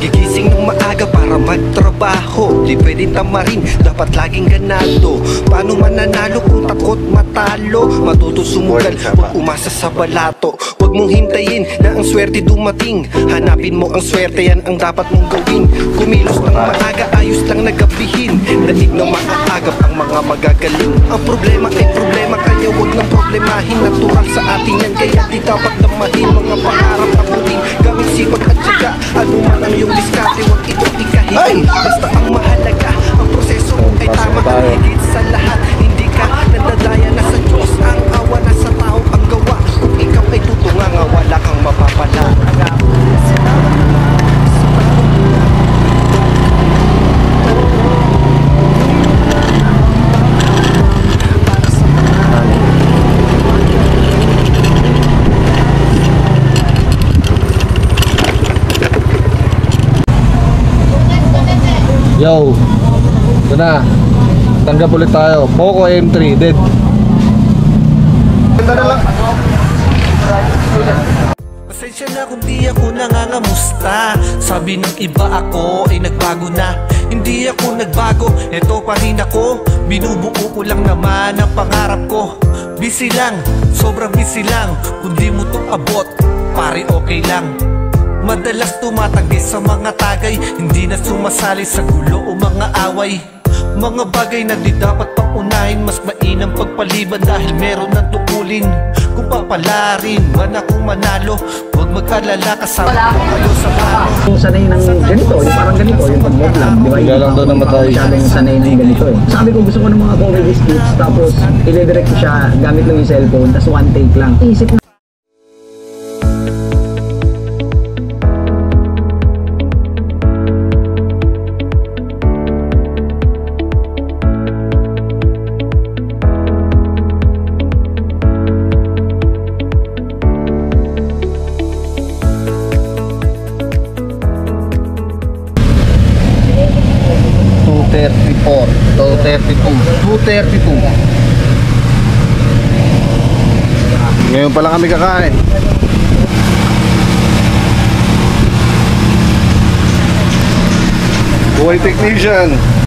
Gigising ng maaga para magtrabaho, di pwedeng tamarin, dapat laging ganado. Paano mananalo kung takot matalo? Matuto sumugal, huwag umasa sa balato. Huwag mong hintayin na ang swerte dumating, hanapin mo ang swerte, yan ang dapat mong gawin. Kumilos ng maaga, ayos lang nagabihin, daig na maaagap ang mga magagaling. Ang problema ay problema, kaya huwag nang problemahin. Natural sa atin yan, kaya di dapat damahin. Mga pangarap na puting, gamit sipag at syaga. Ano man ang iyong diskarte, huwag itong ikahitin. Basta ang mahalaga, ang proseso mo ay tama. Higit sa lahat, hindi ka nandadaya na sa Diyos. Ang awa na sa tao ang gawa. Kung ikaw ay tutunganga, wala kang mapapala. Yo, ito na. Tanggap ulit tayo. Poco M3, dead. Ganda na lang. Pasensya na kung di ako nangangamusta. Sabi ng iba ako ay nagbago na. Hindi ako nagbago, eto pa rin ako. Binubuo ko lang naman ang pangarap ko. Busy lang, sobrang busy lang. Kung di mo to abot, pare okay lang. Madalas tumatanggi sa mga tagay, hindi na sumasali sa gulo o mga away. Mga bagay na di dapat paunahin, mas mainam pagpaliban dahil meron ng tukulin. Kung papalarin man akong manalo, huwag mag-alala, kasama ko kayo sa plano. Kung sanay ng ganito, yung parang ganito, yung pag-move lang, di ba? Kaya lang doon namatay. Masyadong sanay ng ganito eh. Sabi ko gusto ko ng mga comedy skits, tapos i-direct ko siya gamit lang yung cellphone, tapos one take lang. Isip na Ngayon pa lang kami kakain. Buhay technician.